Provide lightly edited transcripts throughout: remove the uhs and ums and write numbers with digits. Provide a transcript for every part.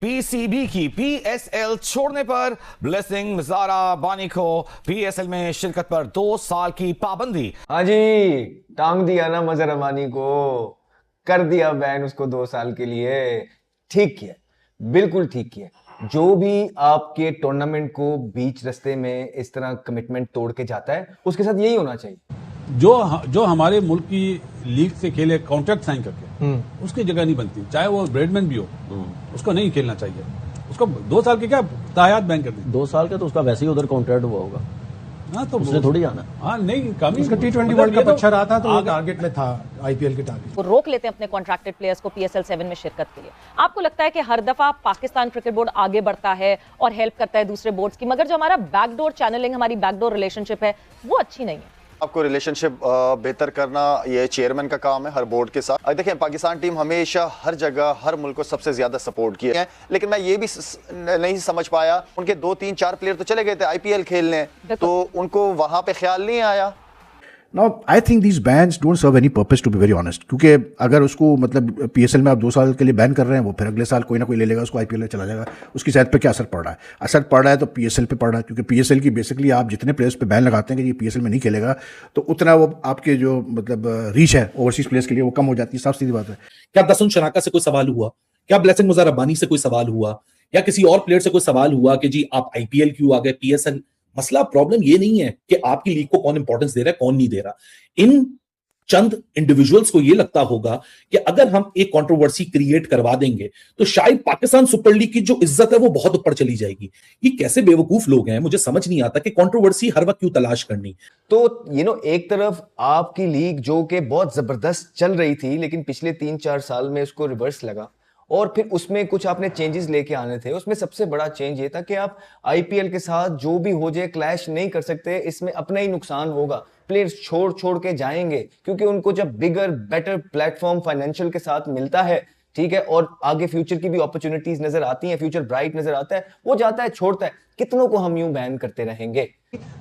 PCB की PSL छोड़ने पर ब्लेसिंग मजारा बानी को पीएसएल में शिरकत पर 2 साल की पाबंदी। हाँ जी, टांग दिया ना मजहर अमानी को, कर दिया बैन उसको 2 साल के लिए। ठीक किया, बिल्कुल ठीक किया। जो भी आपके टूर्नामेंट को बीच रास्ते में इस तरह कमिटमेंट तोड़ के जाता है उसके साथ यही होना चाहिए। जो हमारे मुल्क की लीग से खेले कॉन्ट्रैक्ट साइन करके उसकी जगह नहीं बनती, चाहे वो ब्रेडमैन भी हो, उसको नहीं खेलना चाहिए। उसको 2 साल के क्या तायात बैन कर दी। 2 साल का तो उसका वैसे ही उधर कॉन्ट्रैक्ट हुआ होगा। हाँ, तो उसने थोड़ी आना। हाँ, नहीं कमी उसका T20 वर्ल्ड कप अच्छा रहा था तो वो टारगेट में था, आईपीएल के टारगेट। वो रोक लेते हैं अपने कॉन्ट्रैक्टेड प्लेयर्स को पीएसएल 7 में शिरकत के लिए। आपको लगता है कि हर दफा पाकिस्तान क्रिकेट बोर्ड आगे बढ़ता है और हेल्प करता है दूसरे बोर्ड्स की, मगर जो हमारा बैकडोर चैनलिंग, हमारी बैकडोर रिलेशनशिप है, वो अच्छी नहीं है। आपको रिलेशनशिप बेहतर करना ये चेयरमैन का काम है हर बोर्ड के साथ। देखिए, पाकिस्तान टीम हमेशा हर जगह हर मुल्क को सबसे ज्यादा सपोर्ट किया है, लेकिन मैं ये भी नहीं समझ पाया, उनके 2 3 4 प्लेयर तो चले गए थे आईपीएल खेलने, तो उनको वहां पे ख्याल नहीं आया। Now, I think these bans don't serve any purpose, to be very honest. क्योंकि अगर उसको मतलब पीएसएल में आप 2 साल के लिए बैन कर रहे हैं, वो फिर अगले साल कोई ना कोई ले लेगा, उसको आईपीएल में चला जाएगा। उसकी सेहत पे क्या असर पड़ रहा है? असर पड़ रहा है तो पीएसएल पे पड़ रहा है, क्योंकि पीएसएल की बेसिकली आप जितने प्लेयर्स पे बैन लगाते हैं कि ये पीएसएल में नहीं खेलेगा, तो उतना वो आपके जो मतलब रीच है ओवरसीज प्लेयर्स के लिए वो कम हो जाती है। साफ सीधी बात है। क्या दसन शनाका से कोई सवाल हुआ? क्या ब्लेसिंग मुजारा बानी से कोई सवाल हुआ? या किसी और प्लेयर से कोई सवाल हुआ कि जी आप आईपीएल क्यों आ गए, पीएसएल? मसला, प्रॉब्लम ये नहीं है कि आपकी लीग को कौन इंपॉर्टेंस दे रहा है, कौन नहीं दे रहा। इन चंद इंडिविजुअल्स को ये लगता होगा कि अगर हम एक कंट्रोवर्सी क्रिएट करवा देंगे तो शायद पाकिस्तान सुपर लीग की जो इज्जत है वो बहुत ऊपर चली जाएगी। ये कैसे बेवकूफ लोग हैं, मुझे समझ नहीं आता कि कंट्रोवर्सी हर वक्त क्यों तलाश करनी। तो एक तरफ आपकी लीग जो कि बहुत जबरदस्त चल रही थी, लेकिन पिछले 3-4 साल में उसको रिवर्स लगा और फिर उसमें कुछ आपने चेंजेस लेके आने थे। उसमें सबसे बड़ा चेंज ये था कि आप आईपीएल के साथ जो भी हो जाए क्लैश नहीं कर सकते, इसमें अपना ही नुकसान होगा। प्लेयर्स छोड़ के जाएंगे क्योंकि उनको जब बिगर बेटर प्लेटफॉर्म फाइनेंशियल के साथ मिलता है, ठीक है, और आगे फ्यूचर की भी अपॉर्चुनिटीज नजर आती हैं, फ्यूचर ब्राइट नजर आता है, वो जाता है, छोड़ता है। कितनों को हम यूं बैन करते रहेंगे?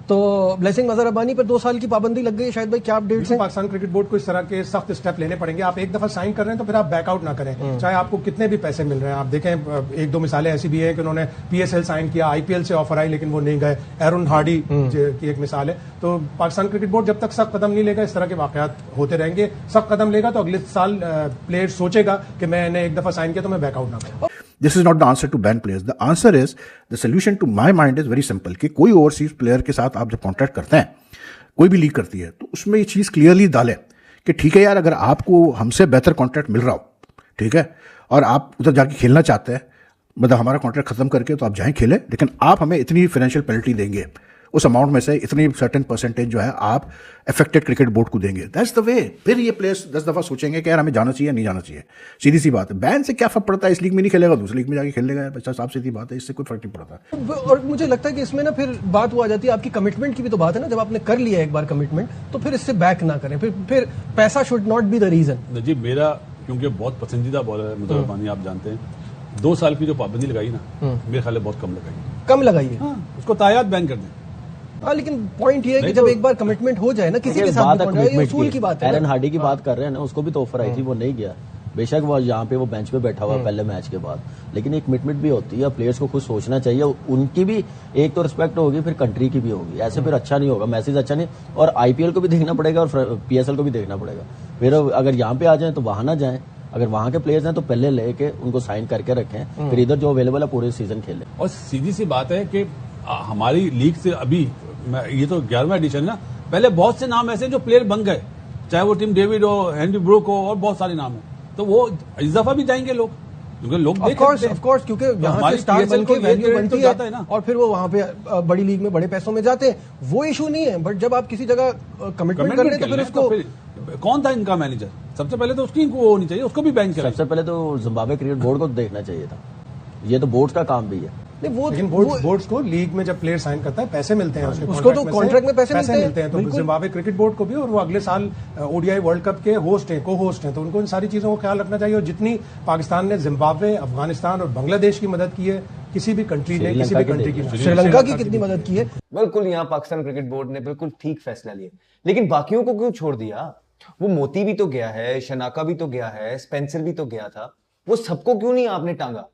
तो ब्लेसिंग मजहर अबानी पर 2 साल की पाबंदी लग गई शायद भाई, क्या अपडेट्स हैं? पाकिस्तान क्रिकेट बोर्ड को इस तरह के सख्त स्टेप लेने पड़ेंगे। आप एक दफा साइन कर रहे हैं तो फिर आप बैकआउट ना करें, चाहे आपको कितने भी पैसे मिल रहे हैं। आप देखें, 1-2 मिसालें ऐसी भी हैं कि उन्होंने पीएसएल साइन किया, आईपीएल से ऑफर आई लेकिन वो नहीं गए। एरन हार्डी की एक मिसाल है। तो पाकिस्तान क्रिकेट बोर्ड जब तक सख्त कदम नहीं लेगा, इस तरह के वाकयात होते रहेंगे। सख्त कदम लेगा तो अगले साल प्लेयर सोचेगा कि मैंने एक दफा साइन किया तो मैं बैकआउट ना करूं। This is not the answer to ban players. The answer is, the solution to my mind is very simple कि कोई ओवरसीज प्लेयर के साथ आप जब कॉन्ट्रैक्ट करते हैं, कोई भी लीग करती है, तो उसमें ये चीज़ क्लियरली डालें कि ठीक है यार, अगर आपको हमसे बेहतर कॉन्ट्रैक्ट मिल रहा हो, ठीक है, और आप उधर जाके खेलना चाहते हैं, मतलब हमारा कॉन्ट्रैक्ट खत्म करके, तो आप जाएं खेलें, लेकिन आप हमें इतनी फाइनेंशियल पेनल्टी देंगे, उस अमाउंट में से इतनी सर्टेन परसेंटेज जो है आप अफेक्टेड क्रिकेट बोर्ड को देंगे। That's the way. फिर ये प्लेयर्स 10 दफा सोचेंगे कि यार हमें जाना चाहिए, नहीं जाना चाहिए। सीधी सी बात है। बैन से क्या फर्क पड़ता है? इस लीग में नहीं खेलेगा, दूसरी लीग में जाके खेलेगा, बच्चा साफ सीधी बात है, इससे कोई फर्क नहीं पड़ता। और मुझे लगता है कि इसमें ना फिर बात वो आ जाती है, आपकी कमिटमेंट की भी तो बात है ना। जब आपने कर लिया एक बार कमिटमेंट, तो फिर इससे बैक ना करें। फिर पैसा should not be the reason. जी, मेरा क्योंकि बहुत पसंदीदा बॉलर है मुजहर बानी, आप जानते हैं, 2 साल की जो पाबंदी लगाई ना, मेरे ख्याल बहुत कम लगाई है। उसको तायात बैन कर दें। हाँ, लेकिन पॉइंट ये है कि जब एक बार कमिटमेंट हो जाए ना किसी के साथ, उसूल की बात है। एरन हार्डी की बात कर रहे हैं ना, उसको भी तो ऑफर आई थी, वो नहीं गया। बेशक वो यहाँ पे वो बेंच पे बैठा हुआ पहले मैच के बाद, लेकिन एक कमिटमेंट भी होती है। प्लेयर्स को खुद सोचना चाहिए, उनकी भी एक तो रिस्पेक्ट होगी, फिर कंट्री की भी होगी। ऐसे फिर अच्छा नहीं होगा, मैसेज अच्छा नहीं। और आईपीएल को भी देखना पड़ेगा और पीएसएल को भी देखना पड़ेगा। फिर अगर यहाँ पे आ जाए तो वहां ना जाए। अगर वहां के प्लेयर्स हैं तो पहले लेके उनको साइन करके रखें, फिर इधर जो अवेलेबल है पूरे सीजन खेलें। और सीधी सी बात है कि हमारी लीग से अभी ये तो 11वां एडिशन है ना, पहले बहुत से नाम ऐसे जो प्लेयर बन गए, चाहे वो टीम डेविड हो, हेनरी ब्रूक हो, और बहुत सारे नाम है। तो वो इस दफा भी जाएंगे लोग, क्योंकि लोग ऑफ कोर्स क्योंकि यहाँ से स्टार बन के वैल्यू बनती है ना, और फिर वो वहां पे बड़ी लीग में बड़े पैसों में जाते हैं, वो इशू नहीं है। बट जब आप किसी जगह कमिटमेंट कर रहे हैं तो फिर उसको, कौन था इनका मैनेजर? सबसे पहले तो उसकी वो होनी चाहिए, उसको भी बैन करें। सबसे पहले तो जिम्बाब्वे क्रिकेट बोर्ड को देखना चाहिए था। ये तो बोर्ड का काम भी है। लेकिन बोर्ड्स को लीग में जब प्लेयर साइन करता है पैसे मिलते हैं, उसको तो कॉन्ट्रैक्ट में पैसे मिलते हैं। तो जिम्बाब्वे क्रिकेट बोर्ड को भी, और वो अगले साल ओडीआई वर्ल्ड कप के होस्ट हैं, को होस्ट हैं, तो उनको इन सारी चीजों को ख्याल रखना चाहिए। और जितनी पाकिस्तान ने जिम्बाब्वे, अफगानिस्तान और बांग्लादेश की मदद की है, किसी भी कंट्री ने, किसी भी कंट्री की, श्रीलंका की कितनी मदद की है। बिल्कुल, यहाँ पाकिस्तान क्रिकेट बोर्ड ने बिल्कुल ठीक फैसला लिया, लेकिन बाकियों को क्यों छोड़ दिया? वो मोती भी तो गया है, शनाका भी तो गया है, स्पेंसर भी तो गया था, वो सबको क्यों नहीं आपने टांगा?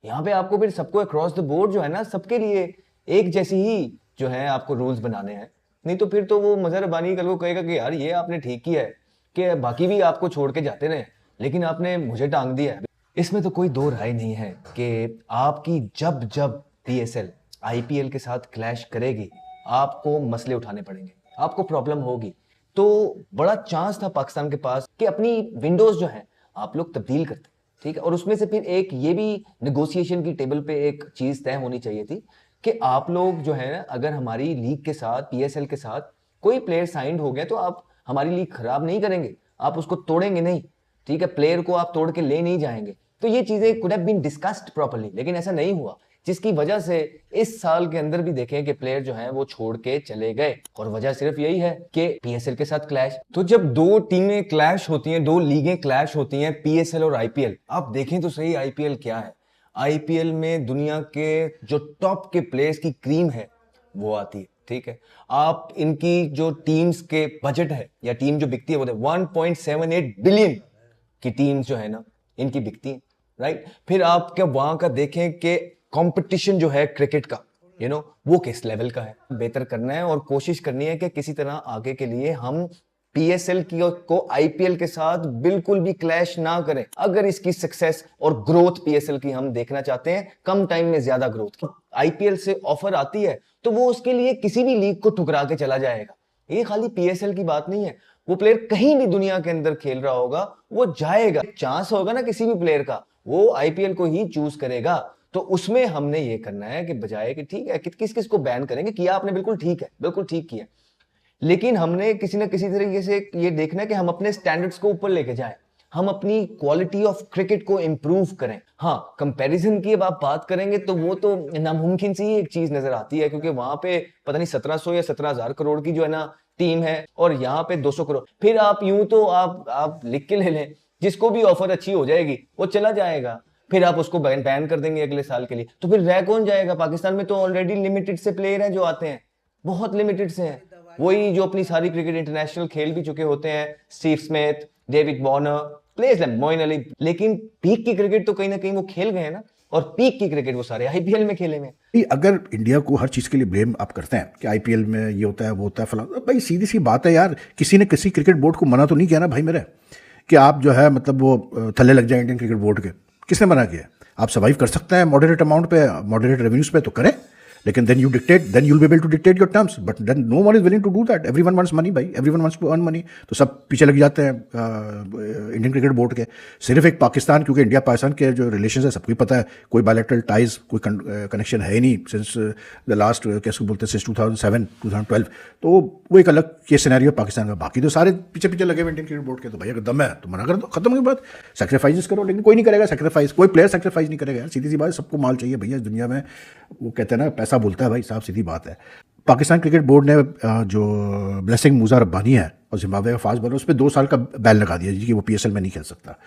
यहाँ पे आपको फिर सबको अक्रॉस द बोर्ड जो है ना, सबके लिए एक जैसी ही जो है आपको रूल्स बनाने हैं। नहीं तो फिर तो वो मजहर रब्बानी कल को कहेगा कि यार ये आपने ठीक किया है कि बाकी भी आपको छोड़ के जाते रहे, लेकिन आपने मुझे टांग दिया है। इसमें तो कोई दो राय नहीं है कि आपकी जब जब पीएसएल आईपीएल के साथ क्लैश करेगी, आपको मसले उठाने पड़ेंगे, आपको प्रॉब्लम होगी। तो बड़ा चांस था पाकिस्तान के पास कि अपनी विंडोज जो है आप लोग तब्दील करते, ठीक है। और उसमें से फिर एक ये भी नेगोशिएशन की टेबल पे एक चीज तय होनी चाहिए थी कि आप लोग जो है ना, अगर हमारी लीग के साथ पीएसएल के साथ कोई प्लेयर साइंड हो गया तो आप हमारी लीग खराब नहीं करेंगे, आप उसको तोड़ेंगे नहीं, ठीक है। प्लेयर को आप तोड़ के ले नहीं जाएंगे। तो ये चीजें could have been discussed properly, लेकिन ऐसा नहीं हुआ, जिसकी वजह से इस साल के अंदर भी देखें कि प्लेयर जो हैं वो छोड़ के चले गए। और वजह सिर्फ यही है कि पीएसएल के साथ क्लैश। तो जब दो टीमें क्लैश होती हैं, दो लीगें क्लैश होती हैं, पीएसएल और आईपीएल, आप देखें तो सही आईपीएल क्या है। आईपीएल में दुनिया के जो टॉप के प्लेयर्स की क्रीम है वो आती है, ठीक है। आप इनकी जो टीम्स के बजट है या टीम जो बिकती है वो 1.78 बिलियन की टीम्स जो है ना इनकी बिकती है, राइट। फिर आप क्या वहां का देखें कि कंपटीशन जो है क्रिकेट का, वो किस लेवल का है। बेहतर करना है और कोशिश करनी है कि किसी तरह आगे के लिए हम पीएसएल की को आईपीएल के साथ बिल्कुल भी क्लैश ना करें। अगर इसकी सक्सेस और ग्रोथ पीएसएल की हम देखना चाहते हैं, कम टाइम में ज्यादा ग्रोथ, आईपीएल से ऑफर आती है तो वो उसके लिए किसी भी लीग को ठुकरा के चला जाएगा। ये खाली पीएसएल की बात नहीं है, वो प्लेयर कहीं भी दुनिया के अंदर खेल रहा होगा वो जाएगा। चांस होगा ना किसी भी प्लेयर का, वो आईपीएल को ही चूज करेगा। तो उसमें हमने ये करना है कि बजाय कि ठीक है किस किस को बैन करेंगे, किया आपने बिल्कुल ठीक है, बिल्कुल ठीक किया, लेकिन हमने किसी ना किसी तरीके से ये देखना है कि हम अपने स्टैंडर्ड्स को ऊपर लेके जाएं, हम अपनी क्वालिटी ऑफ क्रिकेट को इंप्रूव करें। हाँ, कंपैरिजन की अब आप बात करेंगे तो वो तो नामुमकिन सी ही एक चीज नजर आती है, क्योंकि वहां पे पता नहीं 1700 या 17,000 करोड़ की जो है ना टीम है और यहाँ पे 200 करोड़। फिर आप यूं तो आप लिख के ले लें, जिसको भी ऑफर अच्छी हो जाएगी वो चला जाएगा, फिर आप उसको बैन कर देंगे अगले साल के लिए, तो फिर रह कौन जाएगा। पाकिस्तान में तो ऑलरेडी लिमिटेड से प्लेयर हैं जो आते हैं, बहुत लिमिटेड से हैं, वही जो अपनी सारी क्रिकेट इंटरनेशनल खेल भी चुके होते हैं, Steve Smith, David Warner, players like Moeen Ali. लेकिन पीक की क्रिकेट तो कहीं ना कहीं वो खेल गए हैं ना, और पीक की क्रिकेट वो सारे आईपीएल में खेले में। अगर इंडिया को हर चीज के लिए ब्लेम आप करते हैं कि आईपीएल में ये होता है वो होता है फला, भाई सीधी सी बात है यार, किसी ने किसी क्रिकेट बोर्ड को मना तो नहीं किया ना भाई मेरे, कि आप जो है मतलब वो थल्ले लग जाए इंडियन क्रिकेट बोर्ड के। किसने मना किया? आप सर्वाइव कर सकते हैं मॉडरेट अमाउंट पे, मॉडरेट रेवेन्यूज पे, तो करें, लेकिन then you dictate, then you'll be able to dictate your terms, but then no one is willing to do that. Everyone wants money भाई, everyone wants to earn money, तो सब पीछे लग जाते हैं इंडियन क्रिकेट बोर्ड के। सिर्फ एक पाकिस्तान, क्योंकि इंडिया पाकिस्तान के जो रिलेशन है सबको ही पता है, कोई बायलैटरल टाइज, कोई कनेक्शन है ही नहीं सिंस द लास्ट, कैसे बोलते हैं, सिंस 2007 2012, तो वो एक अलग केस सिनेरियो पाकिस्तान का। बाकी तो सारे पीछे पीछे लगे हुए इंडियन क्रिकेट बोर्ड के, तो भाई अगर दम है तो मना कर दो, खत्म की बात, सेक्रीफाइस करो। लेकिन कोई नहीं करेगा सेक्रीफाइस, कोई प्लेयर सेक्रीफाइस नहीं करेगा यार, सीधी सी बात। सबको माल चाहिए भैया इस दुनिया में, वो कहते हैं ना पैसा बोलता है भाई साहब, सीधी बात है। पाकिस्तान क्रिकेट बोर्ड ने जो ब्लेसिंग मूसा रब्बानी है और जिम्बाब्वे का फास्ट बॉलर, उस पर 2 साल का बैन लगा दिया जी कि वो पीएसएल में नहीं खेल सकता,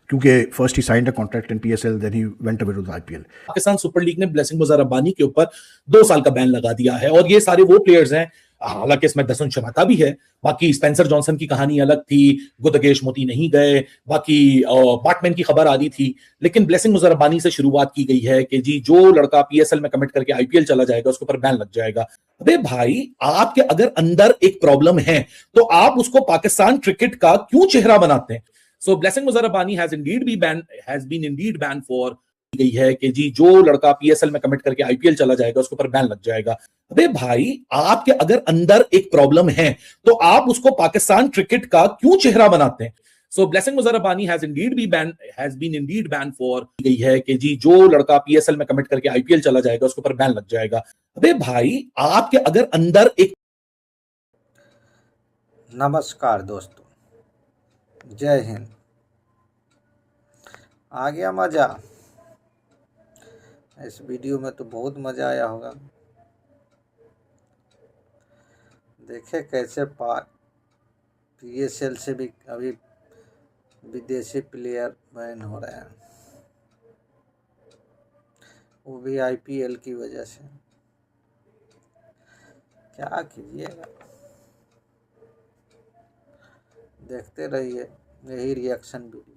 क्योंकि फर्स्ट ही signed a contract in PSL, then ही went away to the IPL. Pakistan super league ने ब्लेसिंग मूसा रब्बानी के ऊपर 2 साल का बैन लगा दिया है, और ये सारे वो प्लेयर्स हैं, हालांकि इसमें दसन शमाता भी है, बाकी स्पेंसर जॉनसन की कहानी अलग थी, गुदगेश मोती नहीं गए, बाकी बाटमैन की खबर आ रही थी, लेकिन ब्लेसिंग मूसा रब्बानी से शुरुआत की गई है कि जी जो लड़का पीएसएल में कमिट करके आईपीएल चला जाएगा उसके ऊपर बैन लग जाएगा। अबे भाई, आपके अगर अंदर एक प्रॉब्लम है तो आप उसको पाकिस्तान क्रिकेट का क्यों चेहरा बनाते हैं? So blessing Musa Rabbani has been indeed ban for गई है कि जी जो लड़का पीएसएल में कमिट करके आईपीएल चला जाएगा उसके ऊपर बैन लग जाएगा। अबे भाई, आपके अगर अंदर एक प्रॉब्लम है तो आप उसको पाकिस्तान क्रिकेट का क्यों चेहरा बनाते हैं? So blessing Musa Rabbani has been indeed ban for गई है कि जी जो लड़का पीएसएल में कमिट करके आईपीएल चला जाएगा उसके ऊपर बैन लग जाएगा। अबे भाई, आपके अगर अंदर एक। नमस्कार दोस्तों, जय हिंद। आ गया मजा? इस वीडियो में तो बहुत मजा आया होगा। देखे कैसे पीएसएल से भी अभी विदेशी प्लेयर बैन हो रहे हैं, वो भी आईपीएल की वजह से। क्या कीजिएगा, देखते रहिए यही रिएक्शन वीडियो।